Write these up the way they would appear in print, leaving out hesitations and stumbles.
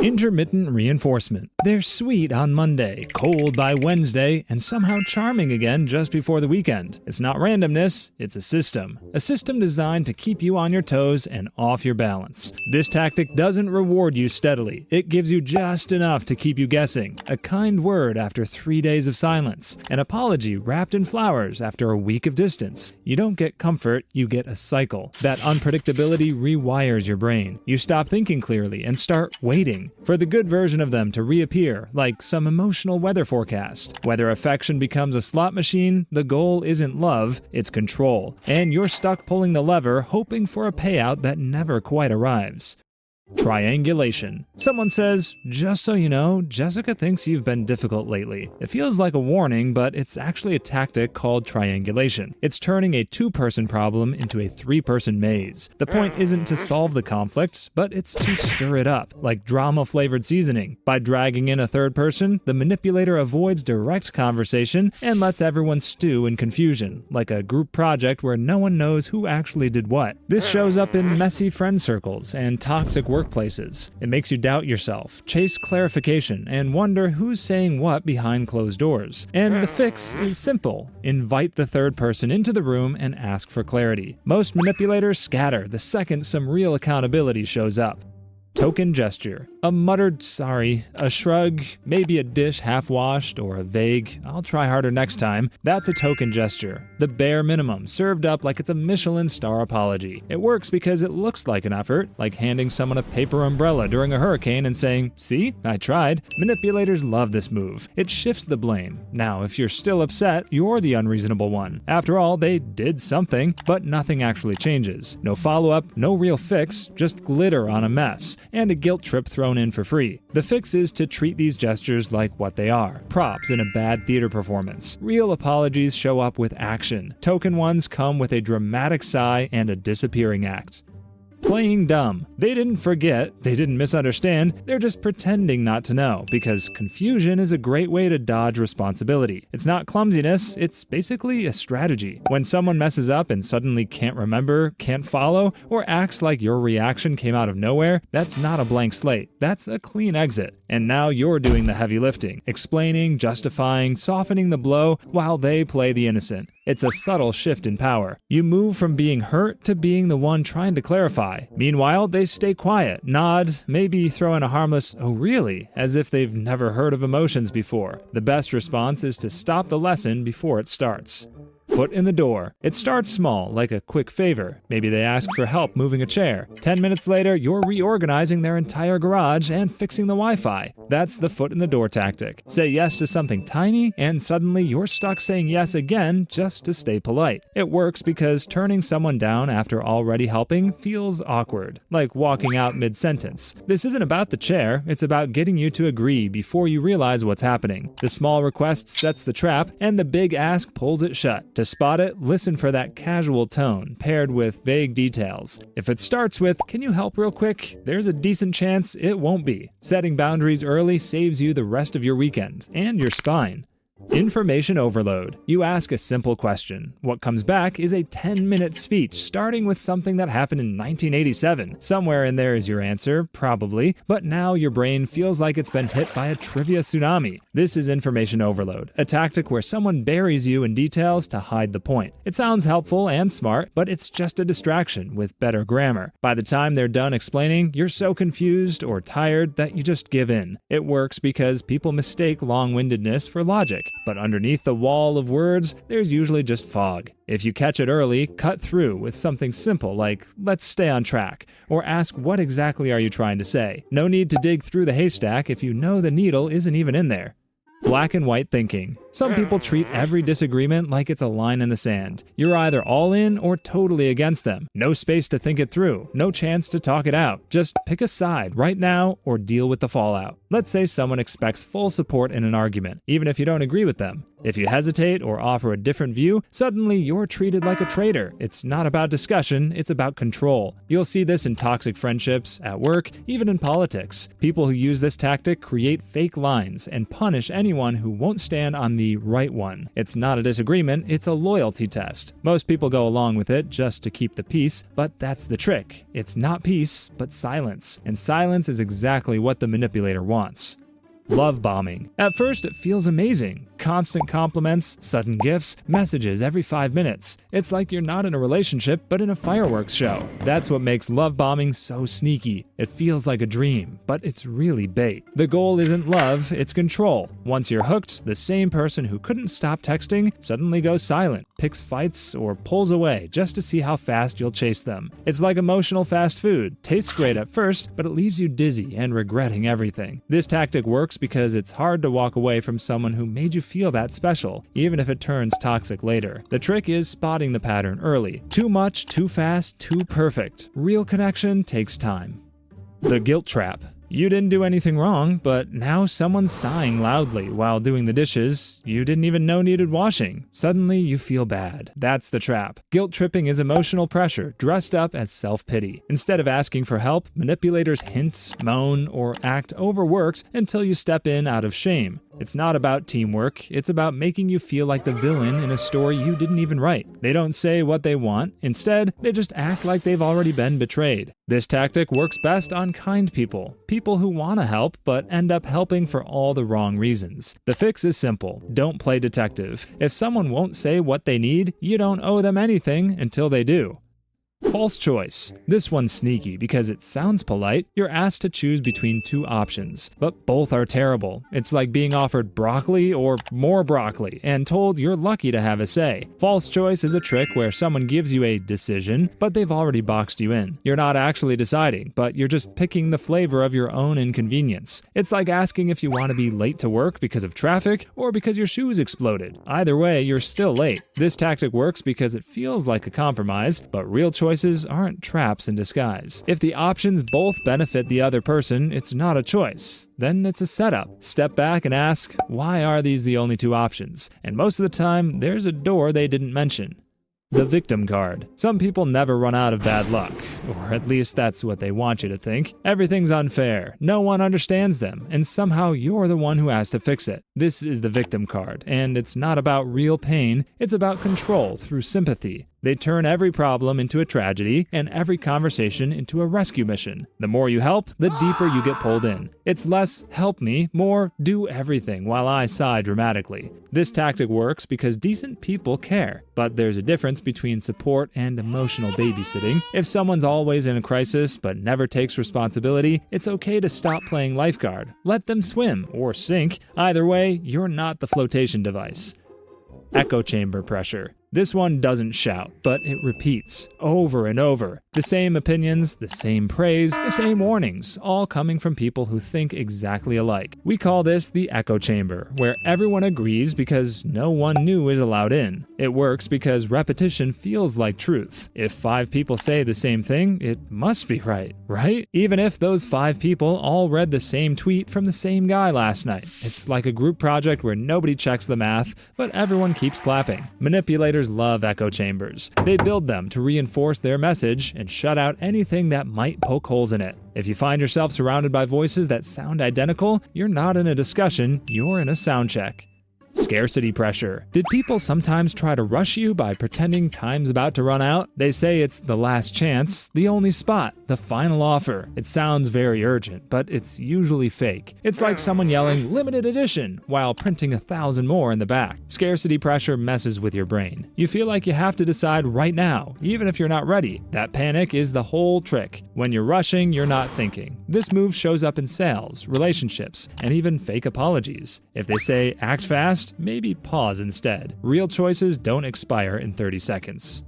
Intermittent reinforcement. They're sweet on Monday, cold by Wednesday, and somehow charming again just before the weekend. It's not randomness, it's a system. A system designed to keep you on your toes and off your balance. This tactic doesn't reward you steadily. It gives you just enough to keep you guessing. A kind word after 3 days of silence. An apology wrapped in flowers after a week of distance. You don't get comfort, you get a cycle. That unpredictability rewires your brain. You stop thinking clearly and start waiting for the good version of them to reappear, like some emotional weather forecast. Whether affection becomes a slot machine, the goal isn't love, it's control. And you're stuck pulling the lever, hoping for a payout that never quite arrives. Triangulation. Someone says, "Just so you know, Jessica thinks you've been difficult lately." It feels like a warning, but it's actually a tactic called triangulation. It's turning a two-person problem into a three-person maze. The point isn't to solve the conflict, but it's to stir it up, like drama-flavored seasoning. By dragging in a third person, the manipulator avoids direct conversation and lets everyone stew in confusion, like a group project where no one knows who actually did what. This shows up in messy friend circles and toxic workplaces. It makes you doubt yourself, chase clarification, and wonder who's saying what behind closed doors. And the fix is simple. Invite the third person into the room and ask for clarity. Most manipulators scatter the second some real accountability shows up. Token gesture. A muttered sorry, a shrug, maybe a dish half-washed, or a vague, "I'll try harder next time." That's a token gesture. The bare minimum, served up like it's a Michelin star apology. It works because it looks like an effort, like handing someone a paper umbrella during a hurricane and saying, "See, I tried." Manipulators love this move. It shifts the blame. Now, if you're still upset, you're the unreasonable one. After all, they did something, but nothing actually changes. No follow-up, no real fix, just glitter on a mess. And a guilt trip thrown in for free. The fix is to treat these gestures like what they are: props in a bad theater performance. Real apologies show up with action. Token ones come with a dramatic sigh and a disappearing act. Playing dumb. They didn't forget, they didn't misunderstand, they're just pretending not to know, because confusion is a great way to dodge responsibility. It's not clumsiness, it's basically a strategy. When someone messes up and suddenly can't remember, can't follow, or acts like your reaction came out of nowhere, that's not a blank slate, that's a clean exit. And now you're doing the heavy lifting, explaining, justifying, softening the blow, while they play the innocent. It's a subtle shift in power. You move from being hurt to being the one trying to clarify. Meanwhile, they stay quiet, nod, maybe throw in a harmless, "Oh really?" as if they've never heard of emotions before. The best response is to stop the lesson before it starts. Foot in the door. It starts small, like a quick favor. Maybe they ask for help moving a chair. 10 minutes later, you're reorganizing their entire garage and fixing the Wi-Fi. That's the foot in the door tactic. Say yes to something tiny, and suddenly you're stuck saying yes again just to stay polite. It works because turning someone down after already helping feels awkward, like walking out mid-sentence. This isn't about the chair, it's about getting you to agree before you realize what's happening. The small request sets the trap, and the big ask pulls it shut. To spot it, listen for that casual tone, paired with vague details. If it starts with, "Can you help real quick?" there's a decent chance it won't be. Setting boundaries early saves you the rest of your weekend, and your spine. Information overload. You ask a simple question. What comes back is a 10-minute speech, starting with something that happened in 1987. Somewhere in there is your answer, probably, but now your brain feels like it's been hit by a trivia tsunami. This is information overload, a tactic where someone buries you in details to hide the point. It sounds helpful and smart, but it's just a distraction with better grammar. By the time they're done explaining, you're so confused or tired that you just give in. It works because people mistake long-windedness for logic. But underneath the wall of words, there's usually just fog. If you catch it early, cut through with something simple like, "Let's stay on track," or ask, "What exactly are you trying to say?" No need to dig through the haystack if you know the needle isn't even in there. Black and white thinking. Some people treat every disagreement like it's a line in the sand. You're either all in or totally against them. No space to think it through, no chance to talk it out. Just pick a side right now or deal with the fallout. Let's say someone expects full support in an argument, even if you don't agree with them. If you hesitate or offer a different view, suddenly you're treated like a traitor. It's not about discussion, it's about control. You'll see this in toxic friendships, at work, even in politics. People who use this tactic create fake lines and punish anyone who won't stand on the the right one. It's not a disagreement, it's a loyalty test. Most people go along with it just to keep the peace, but that's the trick. It's not peace, but silence. And silence is exactly what the manipulator wants. Love bombing. At first, it feels amazing. Constant compliments, sudden gifts, messages every 5 minutes. It's like you're not in a relationship, but in a fireworks show. That's what makes love bombing so sneaky. It feels like a dream, but it's really bait. The goal isn't love, it's control. Once you're hooked, the same person who couldn't stop texting suddenly goes silent, picks fights, or pulls away just to see how fast you'll chase them. It's like emotional fast food. Tastes great at first, but it leaves you dizzy and regretting everything. This tactic works because it's hard to walk away from someone who made you feel that special, even if it turns toxic later. The trick is spotting the pattern early. Too much, too fast, too perfect. Real connection takes time. The guilt trap. You didn't do anything wrong, but now someone's sighing loudly while doing the dishes you didn't even know needed washing. Suddenly, you feel bad. That's the trap. Guilt tripping is emotional pressure dressed up as self-pity. Instead of asking for help, manipulators hint, moan, or act overworked until you step in out of shame. It's not about teamwork, it's about making you feel like the villain in a story you didn't even write. They don't say what they want, instead, they just act like they've already been betrayed. This tactic works best on kind people, people who want to help but end up helping for all the wrong reasons. The fix is simple: don't play detective. If someone won't say what they need, you don't owe them anything until they do. False choice. This one's sneaky because it sounds polite. You're asked to choose between two options, but both are terrible. It's like being offered broccoli or more broccoli and told you're lucky to have a say. False choice is a trick where someone gives you a decision, but they've already boxed you in. You're not actually deciding, but you're just picking the flavor of your own inconvenience. It's like asking if you want to be late to work because of traffic or because your shoes exploded. Either way, you're still late. This tactic works because it feels like a compromise, but real choices aren't traps in disguise. If the options both benefit the other person, it's not a choice. Then it's a setup. Step back and ask, why are these the only two options? And most of the time, there's a door they didn't mention. The victim card. Some people never run out of bad luck, or at least that's what they want you to think. Everything's unfair, no one understands them, and somehow you're the one who has to fix it. This is the victim card, and it's not about real pain, it's about control through sympathy. They turn every problem into a tragedy and every conversation into a rescue mission. The more you help, the deeper you get pulled in. It's less help me, more do everything while I sigh dramatically. This tactic works because decent people care, but there's a difference between support and emotional babysitting. If someone's always in a crisis but never takes responsibility, it's okay to stop playing lifeguard. Let them swim or sink. Either way, you're not the flotation device. Echochamber pressure. This one doesn't shout, but it repeats over and over. The same opinions, the same praise, the same warnings, all coming from people who think exactly alike. We call this the echo chamber, where everyone agrees because no one new is allowed in. It works because repetition feels like truth. If 5 people say the same thing, it must be right? Even if those 5 people all read the same tweet from the same guy last night. It's like a group project where nobody checks the math, but everyone keeps clapping. Manipulators love echo chambers. They build them to reinforce their message and shut out anything that might poke holes in it. If you find yourself surrounded by voices that sound identical, you're not in a discussion, you're in a sound check. Scarcity pressure. Did people sometimes try to rush you by pretending time's about to run out? They say it's the last chance, the only spot, the final offer. It sounds very urgent, but it's usually fake. It's like someone yelling limited edition while printing 1,000 more in the back. Scarcity pressure messes with your brain. You feel like you have to decide right now, even if you're not ready. That panic is the whole trick. When you're rushing, you're not thinking. This move shows up in sales, relationships, and even fake apologies. If they say act fast, maybe pause instead. Real choices don't expire in 30 seconds.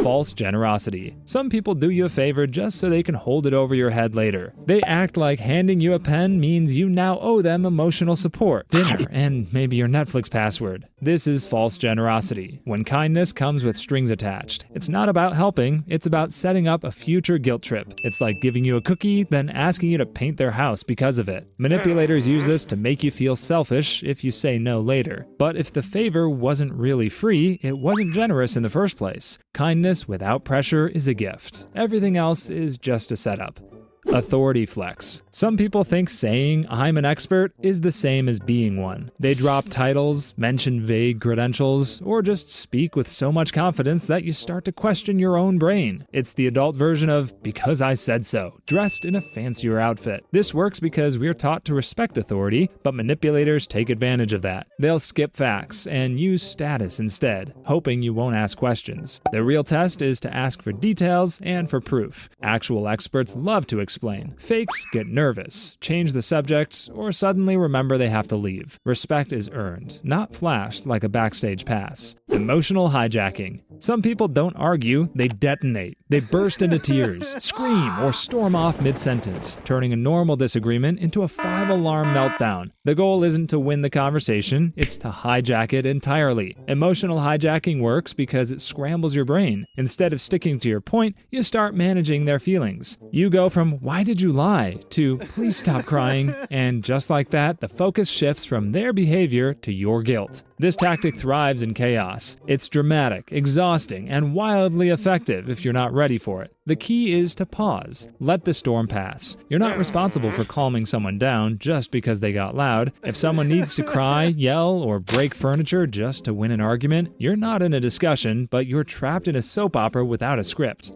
False generosity. Some people do you a favor just so they can hold it over your head later. They act like handing you a pen means you now owe them emotional support, dinner, and maybe your Netflix password. This is false generosity, when kindness comes with strings attached. It's not about helping, it's about setting up a future guilt trip. It's like giving you a cookie, then asking you to paint their house because of it. Manipulators use this to make you feel selfish if you say no later. But if the favor wasn't really free, it wasn't generous in the first place. Kindness without pressure is a gift. Everything else is just a setup. Authority flex. Some people think saying "I'm an expert" is the same as being one. They drop titles, mention vague credentials, or just speak with so much confidence that you start to question your own brain. It's the adult version of "because I said so," dressed in a fancier outfit. This works because we're taught to respect authority, but manipulators take advantage of that. They'll skip facts and use status instead, hoping you won't ask questions. The real test is to ask for details and for proof. Actual experts love to explain. Fakes get nervous, change the subject, or suddenly remember they have to leave. Respect is earned, not flashed like a backstage pass. Emotional hijacking. Some people don't argue, they detonate. They burst into tears, scream, or storm off mid-sentence, turning a normal disagreement into a 5-alarm meltdown. The goal isn't to win the conversation, it's to hijack it entirely. Emotional hijacking works because it scrambles your brain. Instead of sticking to your point, you start managing their feelings. You go from "why did you lie" to "please stop crying," and just like that, the focus shifts from their behavior to your guilt. This tactic thrives in chaos. It's dramatic, exhausting, and wildly effective if you're not ready for it. The key is to pause. Let the storm pass. You're not responsible for calming someone down just because they got loud. If someone needs to cry, yell, or break furniture just to win an argument, you're not in a discussion, but you're trapped in a soap opera without a script.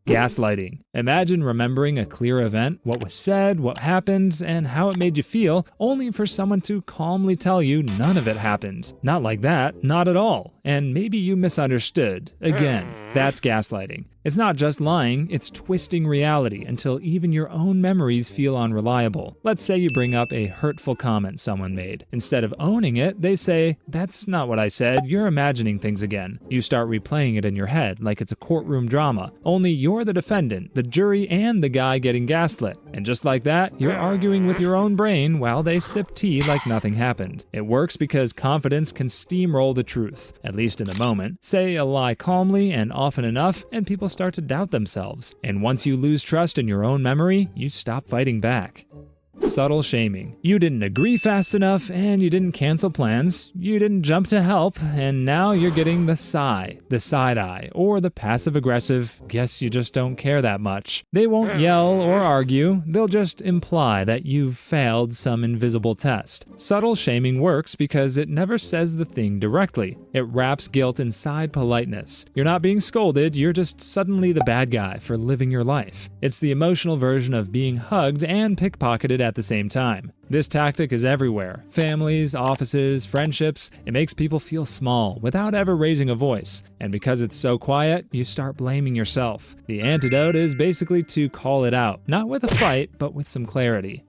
Gaslighting. Imagine remembering a clear event, what was said, what happened, and how it made you feel, only for someone to calmly tell you none of it happened. Not like that, not at all. And maybe you misunderstood. Again, that's gaslighting. It's not just lying, it's twisting reality until even your own memories feel unreliable. Let's say you bring up a hurtful comment someone made. Instead of owning it, they say, "That's not what I said, you're imagining things again." You start replaying it in your head like it's a courtroom drama. Only you're the defendant, the jury, and the guy getting gaslit. And just like that, you're arguing with your own brain while they sip tea like nothing happened. It works because confidence can steamroll the truth, at least in the moment. Say a lie calmly and often enough, and people start to doubt themselves. And once you lose trust in your own memory, you stop fighting back. Subtle shaming. You didn't agree fast enough, and you didn't cancel plans, you didn't jump to help, and now you're getting the sigh, the side eye, or the passive-aggressive, "guess you just don't care that much." They won't yell or argue, they'll just imply that you've failed some invisible test. Subtle shaming works because it never says the thing directly. It wraps guilt inside politeness. You're not being scolded, you're just suddenly the bad guy for living your life. It's the emotional version of being hugged and pickpocketed at the same time. This tactic is everywhere. Families, offices, friendships. It makes people feel small without ever raising a voice. And because it's so quiet, you start blaming yourself. The antidote is basically to call it out, not with a fight, but with some clarity.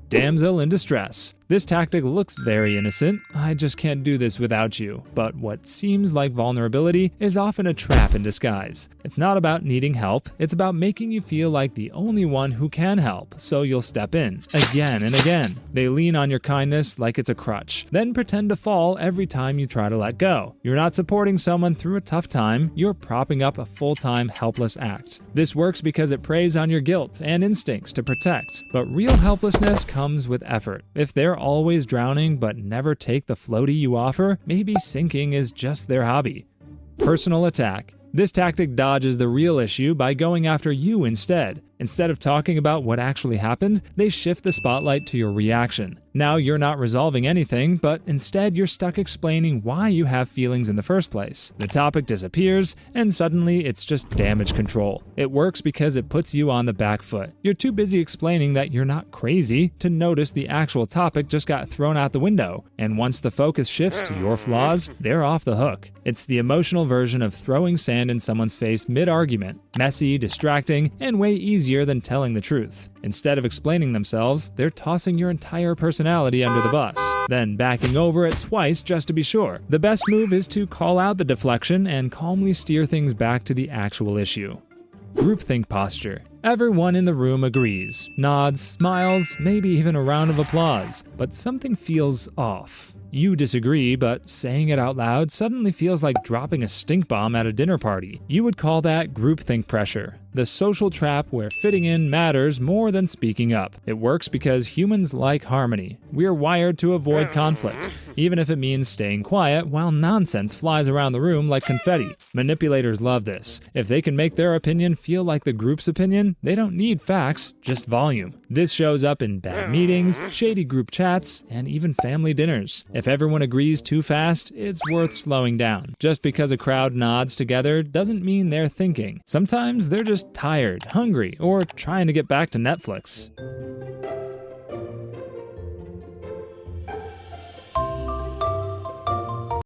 Damsel in distress. This tactic looks very innocent. "I just can't do this without you." But what seems like vulnerability is often a trap in disguise. It's not about needing help, it's about making you feel like the only one who can help, so you'll step in. Again and again. They lean on your kindness like it's a crutch, then pretend to fall every time you try to let go. You're not supporting someone through a tough time, you're propping up a full-time helpless act. This works because it preys on your guilt and instincts to protect, but real helplessness comes with effort. If they're always drowning but never take the floaty you offer, maybe sinking is just their hobby. Personal attack. This tactic dodges the real issue by going after you instead. Instead of talking about what actually happened, they shift the spotlight to your reaction. Now you're not resolving anything, but instead you're stuck explaining why you have feelings in the first place. The topic disappears, and suddenly it's just damage control. It works because it puts you on the back foot. You're too busy explaining that you're not crazy to notice the actual topic just got thrown out the window. And once the focus shifts to your flaws, they're off the hook. It's the emotional version of throwing sand in someone's face mid-argument. Messy, distracting, and way easier than telling the truth. Instead of explaining themselves, they're tossing your entire personality under the bus, then backing over it twice just to be sure. The best move is to call out the deflection and calmly steer things back to the actual issue. Groupthink posture. Everyone in the room agrees, nods, smiles, maybe even a round of applause, but something feels off. You disagree, but saying it out loud suddenly feels like dropping a stink bomb at a dinner party. You would call that groupthink pressure, the social trap where fitting in matters more than speaking up. It works because humans like harmony. We're wired to avoid conflict. even if it means staying quiet while nonsense flies around the room like confetti. Manipulators love this. If they can make their opinion feel like the group's opinion, they don't need facts, just volume. This shows up in bad meetings, shady group chats, and even family dinners. If everyone agrees too fast, it's worth slowing down. Just because a crowd nods together doesn't mean they're thinking. Sometimes they're just tired, hungry, or trying to get back to Netflix.